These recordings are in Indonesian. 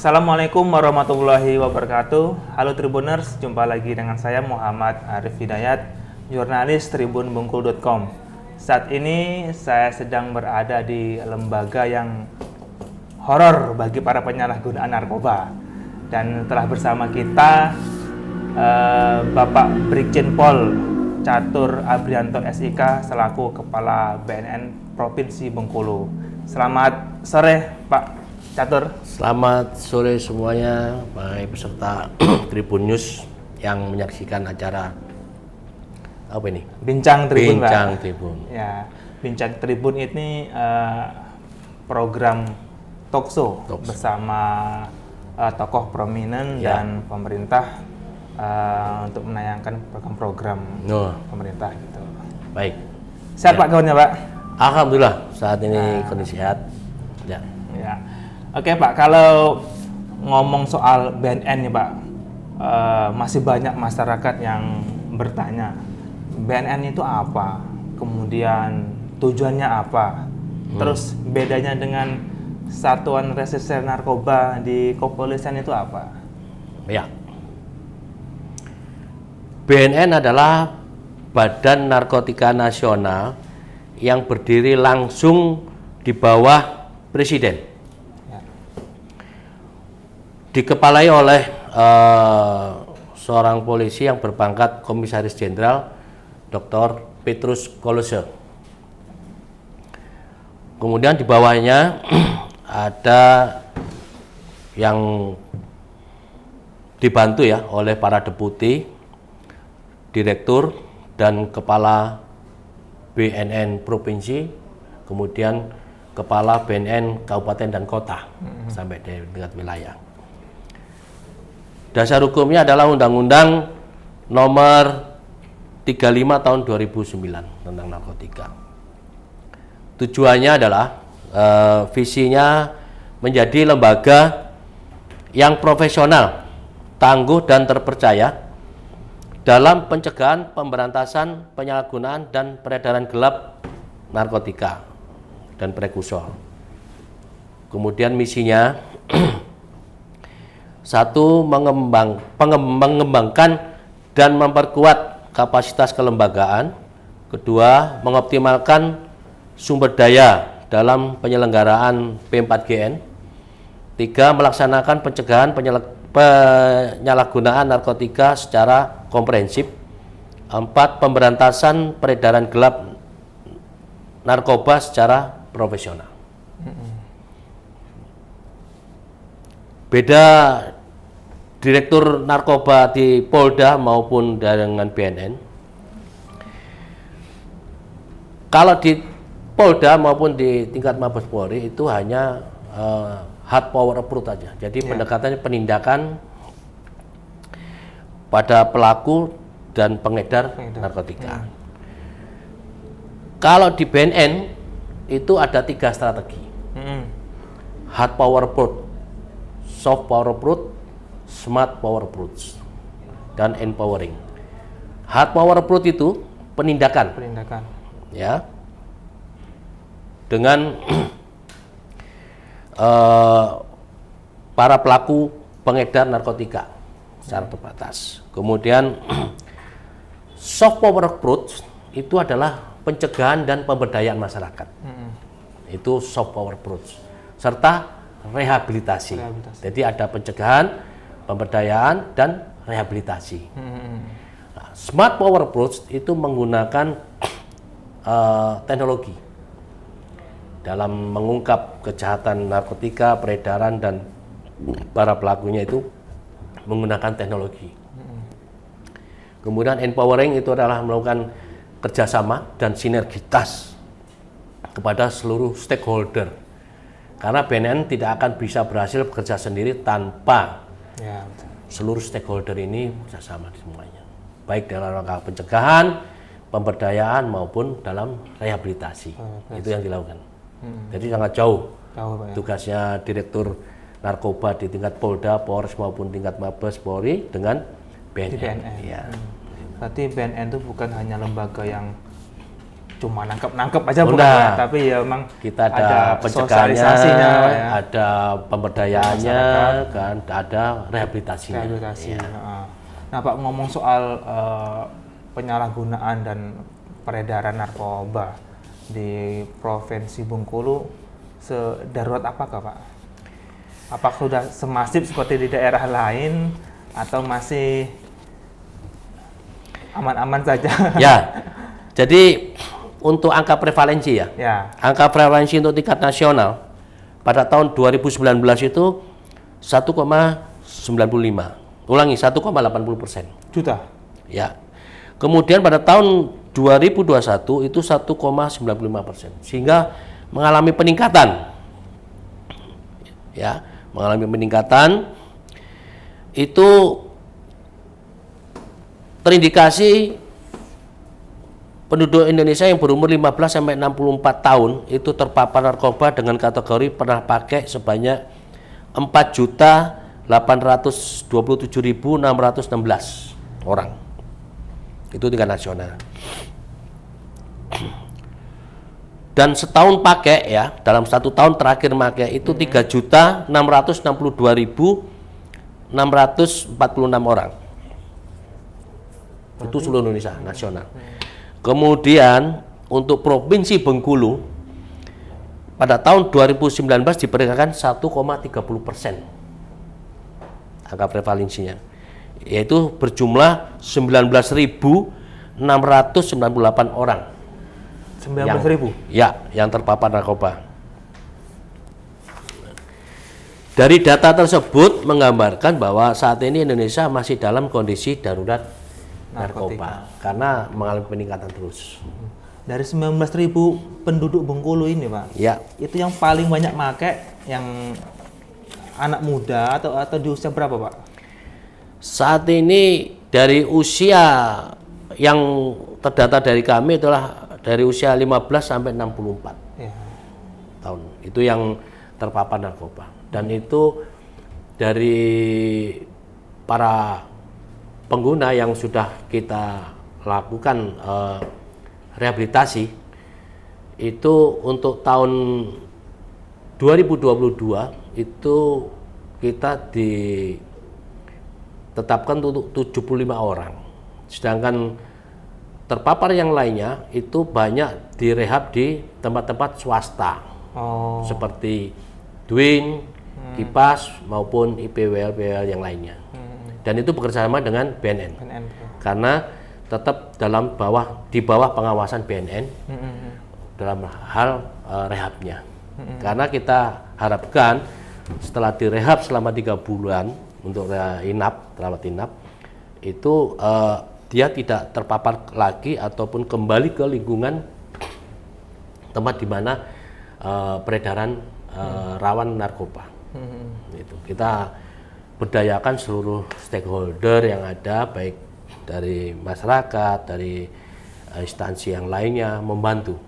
Assalamualaikum warahmatullahi wabarakatuh. Halo Tribuners, jumpa lagi dengan saya Muhammad Arif Hidayat, jurnalis tribunbengkulu.com. Saat ini saya sedang berada di lembaga yang horor bagi para penyalahgunaan narkoba. Dan telah bersama kita Bapak Brigjen Pol Catur Abrianto SIK selaku Kepala BNN Provinsi Bengkulu. Selamat sore Pak Catur. Selamat sore semuanya, para peserta Tribun News yang menyaksikan acara apa ini? Bincang Tribun, Bincang Pak. Tribun. Ya, Bincang Tribun ini program talkshow bersama tokoh prominent dan pemerintah untuk menayangkan program-program pemerintah gitu. Baik. Sehat Pak kawannya Pak? Alhamdulillah saat ini kondisi sehat. Ya. Oke Pak, kalau ngomong soal BNN nih Pak, masih banyak masyarakat yang bertanya BNN itu apa, kemudian tujuannya apa, terus bedanya dengan Satuan Reserse Narkoba di Kepolisian itu apa? Ya, BNN adalah Badan Narkotika Nasional yang berdiri langsung di bawah Presiden. Dikepalai oleh seorang polisi yang berpangkat Komisaris Jenderal Dr. Petrus Kolose. Kemudian di bawahnya ada yang dibantu ya oleh para deputi, direktur dan kepala BNN provinsi, kemudian kepala BNN kabupaten dan kota sampai di tingkat wilayah. Dasar hukumnya adalah Undang-Undang Nomor 35 Tahun 2009 tentang narkotika. Tujuannya adalah visinya menjadi lembaga yang profesional, tangguh dan terpercaya dalam pencegahan, pemberantasan, penyalahgunaan dan peredaran gelap narkotika dan prekursor. Kemudian misinya satu, mengembangkan dan memperkuat kapasitas kelembagaan. Kedua, mengoptimalkan sumber daya dalam penyelenggaraan P4GN. Tiga, melaksanakan pencegahan penyalahgunaan narkotika secara komprehensif. Empat, pemberantasan peredaran gelap narkoba secara profesional. Beda direktur narkoba di Polda maupun dengan BNN. Kalau di Polda maupun di tingkat Mabes Polri itu hanya hard power approach saja. Jadi pendekatannya penindakan pada pelaku dan pengedar narkotika. Kalau di BNN itu ada 3 strategi. Hard power approach, soft power approach, smart power approach, dan empowering. Hard power approach itu penindakan. Ya. Dengan para pelaku pengedar narkotika secara terbatas. Kemudian soft power approach itu adalah pencegahan dan pemberdayaan masyarakat. Itu soft power approach. Serta rehabilitasi. Jadi ada pencegahan, pemberdayaan, dan rehabilitasi. Nah, smart power approach itu menggunakan teknologi dalam mengungkap kejahatan narkotika, peredaran, dan para pelakunya itu menggunakan teknologi. Kemudian empowering itu adalah melakukan kerjasama dan sinergitas kepada seluruh stakeholder. Karena BNN tidak akan bisa berhasil bekerja sendiri tanpa seluruh stakeholder ini bersama semuanya. Baik dalam rangka pencegahan, pemberdayaan maupun dalam rehabilitasi. Itu yang dilakukan. Jadi sangat jauh tugasnya direktur narkoba di tingkat Polda, Polres maupun tingkat Mabes Polri dengan BNN. Berarti BNN itu bukan hanya lembaga yang cuma nangkep aja bukan Nah, Pak, ya, tapi ya memang kita ada pencegahannya, sosialisasinya, Pak, ya. ada pemberdayaannya, kan, ada rehabilitasinya. Rehabilitasi. Ya. Nah Pak, ngomong soal penyalahgunaan dan peredaran narkoba di Provinsi Bengkulu, sedarurat apakah Pak? Apakah sudah semasif seperti di daerah lain atau masih aman-aman saja? Ya, jadi untuk angka prevalensi ya, Ya. angka prevalensi untuk tingkat nasional pada tahun 2019 itu 1,95. Ulangi, 1,80%. Juta? Ya. Kemudian pada tahun 2021 itu 1,95%, sehingga mengalami peningkatan. Ya, mengalami peningkatan. Itu terindikasi penduduk Indonesia yang berumur 15 sampai 64 tahun itu terpapar narkoba dengan kategori pernah pakai sebanyak 4.827.616 orang. Itu tingkat nasional. Dan setahun pakai ya, dalam 1 tahun terakhir pakai itu 3.662.646 orang. Itu seluruh Indonesia nasional. Kemudian untuk Provinsi Bengkulu pada tahun 2019 diperkirakan 1,30% angka prevalensinya, yaitu berjumlah 19.698 orang. 19.000? Yang terpapar narkoba. Dari data tersebut menggambarkan bahwa saat ini Indonesia masih dalam kondisi darurat narkoba karena mengalami peningkatan terus. Dari 19.000 penduduk Bengkulu ini Pak, Ya, itu yang paling banyak make yang anak muda atau di usia berapa Pak? saat ini dari usia yang terdata dari kami adalah dari usia 15 sampai 64 Ya. tahun. Itu yang terpapar narkoba. Dan itu dari para pengguna yang sudah kita lakukan rehabilitasi, itu untuk tahun 2022 itu kita ditetapkan untuk 75 orang. Sedangkan terpapar yang lainnya itu banyak direhab di tempat-tempat swasta. Oh. Seperti Dwin, Kipas maupun IPWL yang lainnya. Dan itu bekerjasama dengan BNN. BNN. Karena tetap di bawah pengawasan BNN dalam hal rehabnya. Karena kita harapkan setelah direhab selama 3 bulan untuk rawat inap itu dia tidak terpapar lagi ataupun kembali ke lingkungan tempat di mana peredaran rawan narkoba. Itu kita berdayakan seluruh stakeholder yang ada, baik dari masyarakat, dari instansi yang lainnya membantu.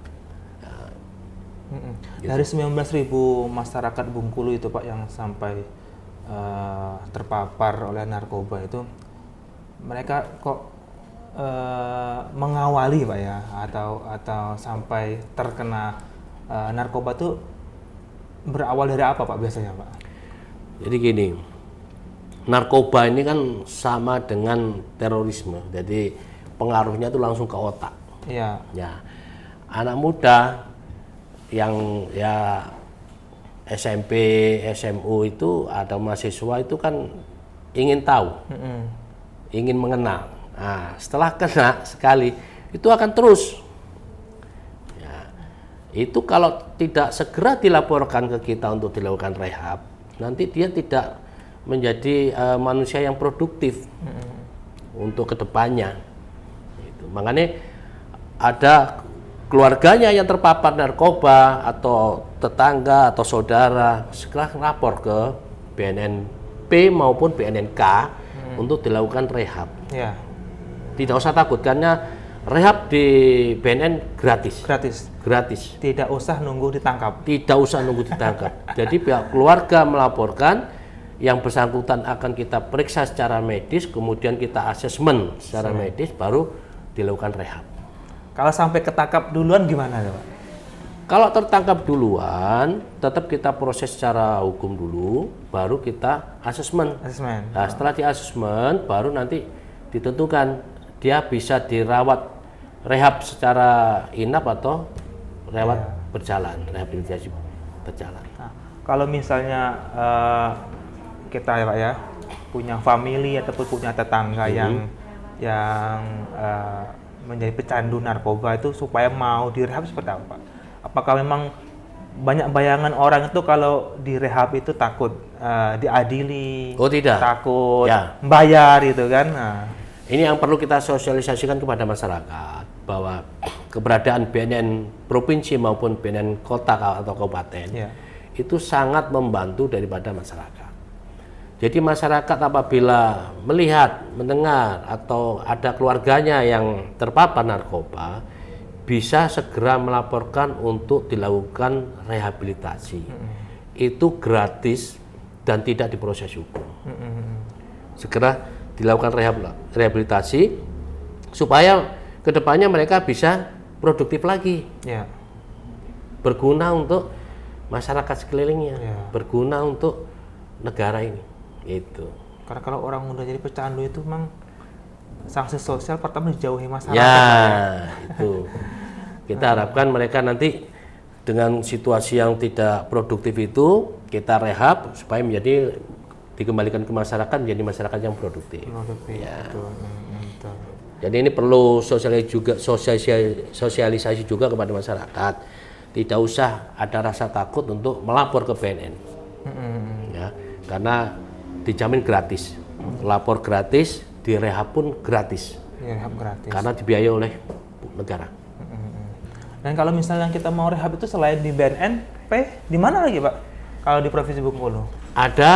Dari 19.000 masyarakat Bengkulu itu Pak yang sampai terpapar oleh narkoba itu, mereka kok mengawali Pak ya, atau sampai terkena narkoba itu berawal dari apa Pak biasanya Pak? Jadi gini, narkoba ini kan sama dengan terorisme, jadi pengaruhnya itu langsung ke otak. Iya. Ya, anak muda yang ya SMP, SMU itu ada mahasiswa itu kan ingin tahu, ingin mengenal. Nah, setelah kena sekali itu akan terus. Ya, itu kalau tidak segera dilaporkan ke kita untuk dilakukan rehab, nanti dia tidak menjadi manusia yang produktif untuk kedepannya. Itu. Makanya ada keluarganya yang terpapar narkoba atau tetangga atau saudara segera lapor ke BNNP maupun BNNK untuk dilakukan rehab. Ya. Tidak usah takut karena rehab di BNN gratis. Gratis. Gratis. Tidak usah nunggu ditangkap. Tidak usah nunggu ditangkap. Jadi pihak keluarga melaporkan, yang bersangkutan akan kita periksa secara medis, kemudian kita asesmen secara medis, baru dilakukan rehab. Kalau sampai ketangkap duluan gimana ya, Pak? Kalau tertangkap duluan, tetap kita proses secara hukum dulu, baru kita asesmen. Asesmen. Nah, setelah di asesmen, baru nanti ditentukan dia bisa dirawat rehab secara inap atau rawat berjalan, rehabilitasi berjalan. Nah, kalau misalnya kita ya Pak ya punya family ataupun punya tetangga yang menjadi pecandu narkoba itu supaya mau direhab seperti apa Pak? Apakah memang banyak bayangan orang itu kalau direhab itu takut diadili? Oh tidak. Takut Ya. bayar gitu kan? Nah. Ini yang perlu kita sosialisasikan kepada masyarakat bahwa keberadaan BNN provinsi maupun BNN kota atau kabupaten itu sangat membantu daripada masyarakat. Jadi masyarakat apabila melihat, mendengar atau ada keluarganya yang terpapar narkoba bisa segera melaporkan untuk dilakukan rehabilitasi. Itu gratis dan tidak diproses hukum. Segera dilakukan rehabilitasi supaya kedepannya mereka bisa produktif lagi, berguna untuk masyarakat sekelilingnya, berguna untuk negara ini. Itu. Karena kalau orang udah jadi pecandu itu memang sanksi sosial pertama dijauhi masyarakat. Ya, itu. Kita harapkan mereka nanti dengan situasi yang tidak produktif itu kita rehab supaya menjadi dikembalikan ke masyarakat menjadi masyarakat yang produktif. Ya. Betul. Jadi ini perlu sosialisasi juga kepada masyarakat. Tidak usah ada rasa takut untuk melapor ke BNN. Ya, karena dijamin gratis. Lapor gratis, direhab pun gratis. Direhab gratis. Karena dibiayai oleh negara. Dan kalau misalnya kita mau rehab itu selain di BNN, di mana lagi Pak? Kalau di Provinsi Bengkulu? Ada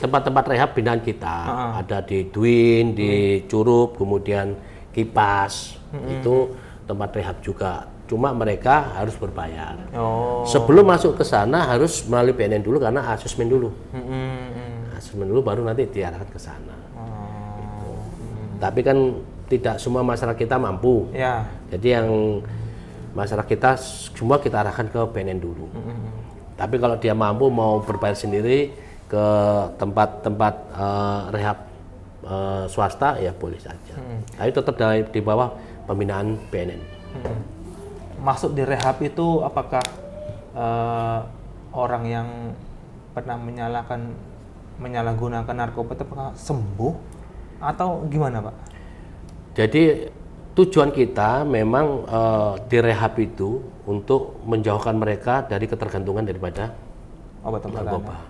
tempat-tempat rehab binaan kita, ada di Dwin, di Curup, kemudian Kipas, itu tempat rehab juga. Cuma mereka harus berbayar. Sebelum masuk ke sana harus melalui BNN dulu karena asesmen dulu. Asesmen dulu baru nanti diarahkan ke sana. Tapi kan tidak semua masyarakat kita mampu. Jadi yang masyarakat kita semua kita arahkan ke BNN dulu. Tapi kalau dia mampu mau berbayar sendiri ke tempat-tempat rehab swasta ya boleh saja. Tapi tetap di bawah pembinaan BNN. Masuk di rehab itu apakah orang yang pernah menyalahgunakan narkoba itu apakah sembuh atau gimana Pak? Jadi tujuan kita memang di rehab itu untuk menjauhkan mereka dari ketergantungan daripada obat narkoba.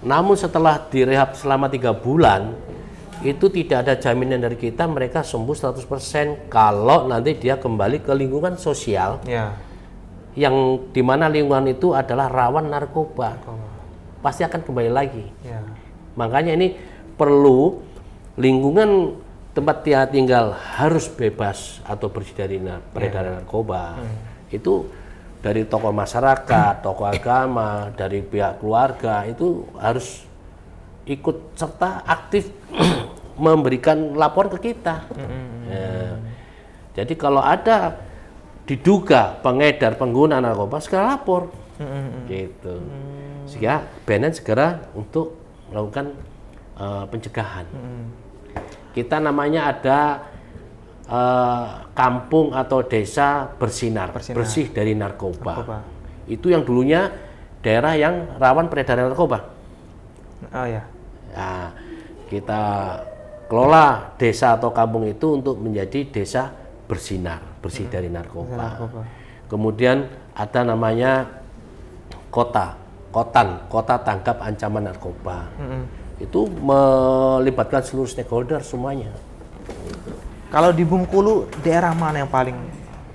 Namun setelah direhab selama 3 bulan, itu tidak ada jaminan dari kita mereka sembuh 100% kalau nanti dia kembali ke lingkungan sosial yang dimana lingkungan itu adalah rawan narkoba. Pasti akan kembali lagi. Makanya ini perlu lingkungan tempat dia tinggal harus bebas atau bersih dari peredaran narkoba. Itu dari tokoh masyarakat, tokoh agama, dari pihak keluarga itu harus ikut serta aktif memberikan laporan ke kita. Jadi kalau ada diduga pengedar pengguna narkoba segera lapor, gitu. Sehingga BNN segera untuk melakukan pencegahan. Kita namanya ada kampung atau desa bersinar, bersih dari narkoba. Itu yang dulunya daerah yang rawan peredaran narkoba. Nah, kita kelola desa atau kampung itu untuk menjadi desa bersinar, bersih dari narkoba. Kemudian ada namanya kota tanggap ancaman narkoba. Itu melibatkan seluruh stakeholder semuanya. Kalau di Bengkulu daerah mana yang paling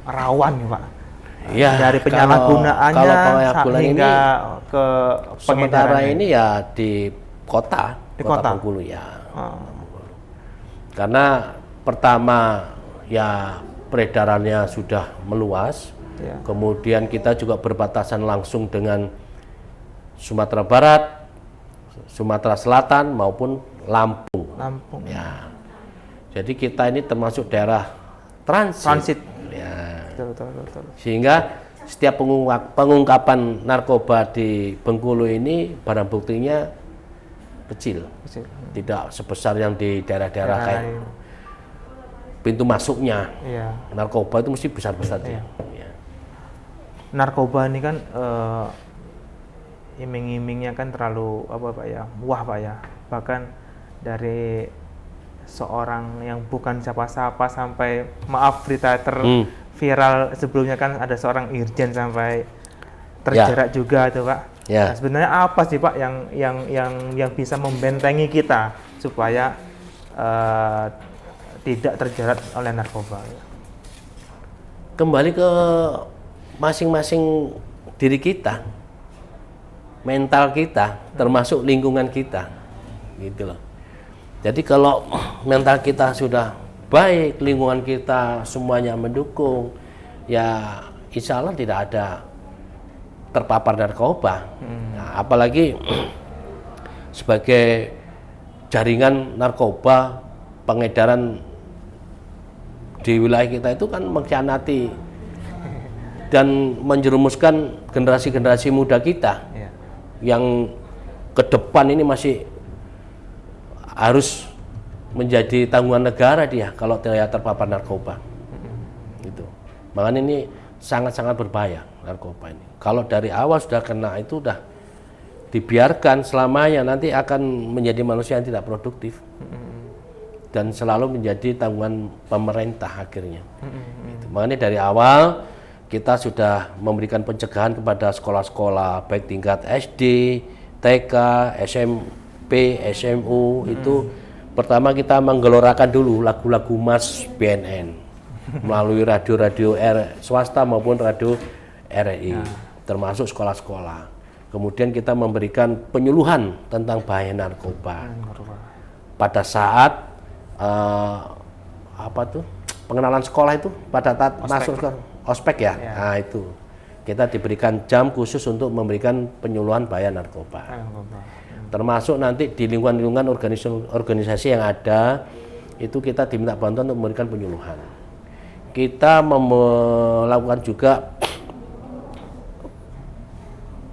rawan nih Pak? Ya, dari penyalahgunaannya hingga ke sementara ini ya di kota Bengkulu ya. Karena pertama ya peredarannya sudah meluas, kemudian kita juga berbatasan langsung dengan Sumatera Barat, Sumatera Selatan maupun Lampung. Ya. Jadi kita ini termasuk daerah transit. Ya. betul. Sehingga setiap pengungkapan narkoba di Bengkulu ini barang buktinya kecil. Tidak sebesar yang di daerah-daerah kayak pintu masuknya. Iya. Narkoba itu mesti besar-besar dia. Ya. Narkoba ini kan iming-imingnya kan terlalu wah Pak ya. Bahkan dari seorang yang bukan siapa-siapa sampai maaf berita viral sebelumnya kan ada seorang irjen sampai terjerat juga tuh Pak. Ya. Nah, sebenarnya apa sih Pak yang bisa membentengi kita supaya tidak terjerat oleh narkoba? Kembali ke masing-masing diri kita, mental kita, termasuk lingkungan kita, gitu loh. Jadi kalau mental kita sudah baik, lingkungan kita semuanya mendukung, ya insya Allah tidak ada terpapar narkoba. Nah, apalagi sebagai jaringan narkoba, pengedaran di wilayah kita itu kan mengkhianati dan menjerumuskan generasi-generasi muda kita yang ke depan ini masih harus menjadi tanggungan negara dia kalau tidak terpapar narkoba. Gitu. Makanya ini sangat-sangat berbahaya narkoba ini. Kalau dari awal sudah kena itu udah dibiarkan selamanya, nanti akan menjadi manusia yang tidak produktif dan selalu menjadi tanggungan pemerintah akhirnya. Gitu. Makanya dari awal kita sudah memberikan pencegahan kepada sekolah-sekolah baik tingkat SD, TK, SMP, SMU itu pertama kita menggelorakan dulu lagu-lagu Mas BNN melalui radio-radio swasta maupun radio RRI, termasuk sekolah-sekolah. Kemudian kita memberikan penyuluhan tentang bahaya narkoba. Pada saat pengenalan sekolah itu pada saat masuk ke ospek ya. Nah itu kita diberikan jam khusus untuk memberikan penyuluhan bahaya narkoba. Termasuk nanti di lingkungan-lingkungan organisasi yang ada itu kita diminta bantuan untuk memberikan penyuluhan. Kita melakukan juga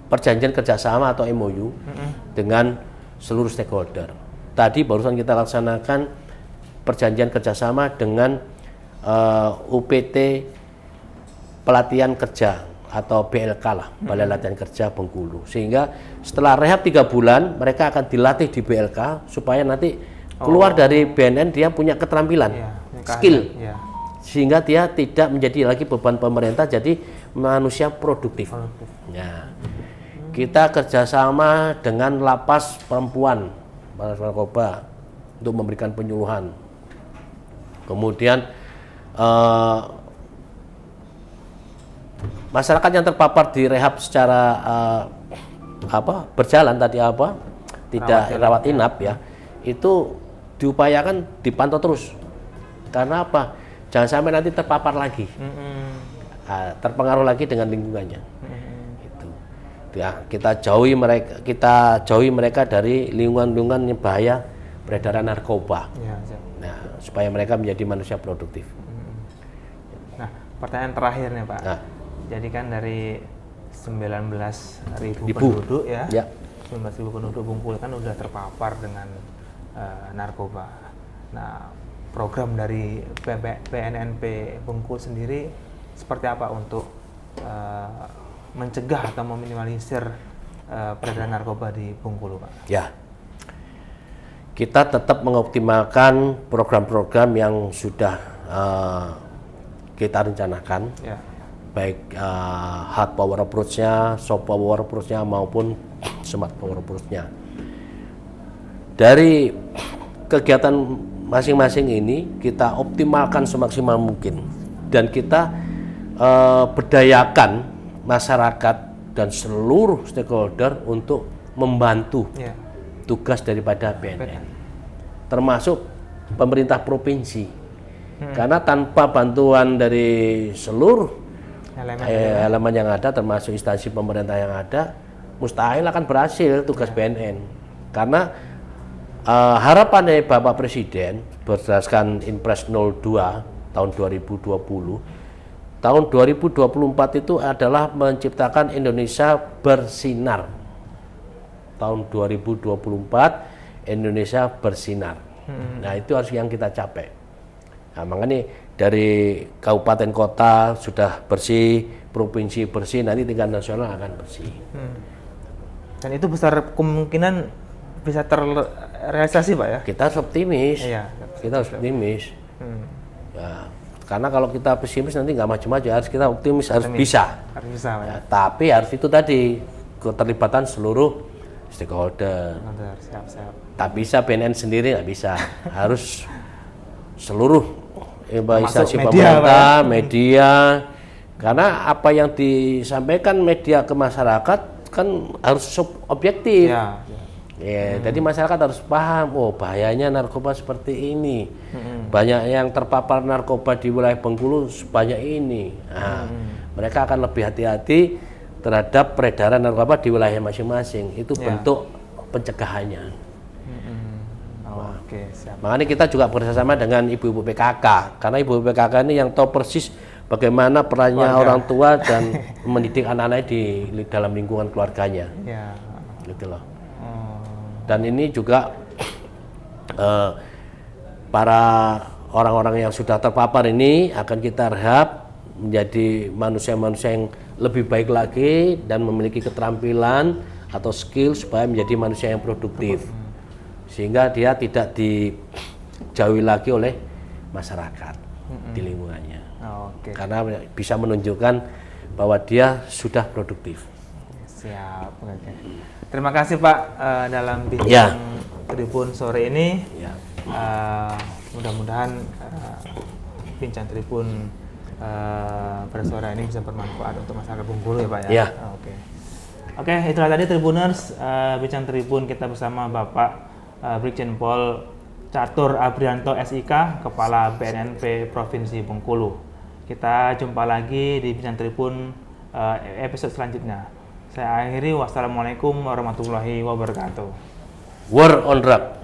perjanjian kerjasama atau MOU dengan seluruh stakeholder. Tadi barusan kita laksanakan perjanjian kerjasama dengan UPT pelatihan kerja atau BLK lah, Balai Latihan Kerja Bengkulu. Sehingga setelah rehab 3 bulan, mereka akan dilatih di BLK supaya nanti keluar dari BNN dia punya keterampilan, skill. Sehingga dia tidak menjadi lagi beban pemerintah, jadi manusia produktif. Ya. Kita kerjasama dengan lapas perempuan, narkoba untuk memberikan penyuluhan. Kemudian masyarakat yang terpapar di rehab secara berjalan tadi tidak rawat inap ya, itu diupayakan dipantau terus. Karena apa? Jangan sampai nanti terpapar lagi, terpengaruh lagi dengan lingkungannya. Itu. Ya, kita jauhi mereka dari lingkungan-lingkungan yang bahaya peredaran narkoba. Nah, supaya mereka menjadi manusia produktif. Nah, pertanyaan terakhir nih Pak. Nah. Jadi kan dari 19.000 penduduk ya, 19.000 penduduk Bengkulu kan udah terpapar dengan narkoba. Nah, program dari BNNP Bengkulu sendiri seperti apa untuk mencegah atau meminimalisir peredaran narkoba di Bengkulu, Pak? Ya, kita tetap mengoptimalkan program-program yang sudah kita rencanakan. Ya. Baik hard power approach-nya, soft power approach-nya maupun smart power approach-nya. Dari kegiatan masing-masing ini kita optimalkan semaksimal mungkin dan kita berdayakan masyarakat dan seluruh stakeholder untuk membantu tugas daripada BNN, termasuk pemerintah provinsi. Karena tanpa bantuan dari seluruh elemen yang ada, termasuk instansi pemerintah yang ada, mustahil akan berhasil tugas BNN. Karena harapan dari Bapak Presiden berdasarkan Impres 02 tahun 2020 tahun 2024 itu adalah menciptakan Indonesia bersinar. Tahun 2024 Indonesia bersinar. Nah, itu harus yang kita capai. Nah, makanya dari kabupaten kota sudah bersih, provinsi bersih, nanti tingkat nasional akan bersih. Dan itu besar kemungkinan bisa terrealisasi, Pak ya? Kita harus optimis. Iya. Kita harus optimis. Ya, karena kalau kita pesimis nanti nggak maju-maju, harus kita optimis, harus bisa. Harus bisa, Pak ya? Ya, tapi harus itu tadi keterlibatan seluruh stakeholder. Siap. Tak bisa BNN sendiri, nggak bisa. Harus seluruh instansi pemerintah, media. Karena apa yang disampaikan media ke masyarakat kan harus objektif. Ya, jadi masyarakat harus paham, oh bahayanya narkoba seperti ini. Banyak yang terpapar narkoba di wilayah Bengkulu sebanyak ini. Nah, mereka akan lebih hati-hati terhadap peredaran narkoba di wilayah masing-masing. Itu bentuk pencegahannya. Oke, siap. Makanya kita juga bekerjasama dengan ibu-ibu PKK, karena ibu-ibu PKK ini yang tahu persis bagaimana perannya orang tua dan mendidik anak-anaknya di dalam lingkungan keluarganya. Ya. Gitu loh. Dan ini juga para orang-orang yang sudah terpapar ini akan kita rehab menjadi manusia-manusia yang lebih baik lagi dan memiliki keterampilan atau skill supaya menjadi manusia yang produktif. Sehingga dia tidak dijauhi lagi oleh masyarakat di lingkungannya. Karena bisa menunjukkan bahwa dia sudah produktif. Siap. Terima kasih Pak dalam bincang Tribun sore ini. Mudah-mudahan bincang Tribun pada sore ini bisa bermanfaat untuk masyarakat Bengkulu ya Pak ya. Oke, itulah tadi Tribuners bincang Tribun kita bersama Bapak Brigjen Pol Catur Abrianto SIK, Kepala BNNP Provinsi Bengkulu. Kita jumpa lagi di Bincang Tribun episode selanjutnya. Saya akhiri, wassalamualaikum warahmatullahi wabarakatuh. War on drug.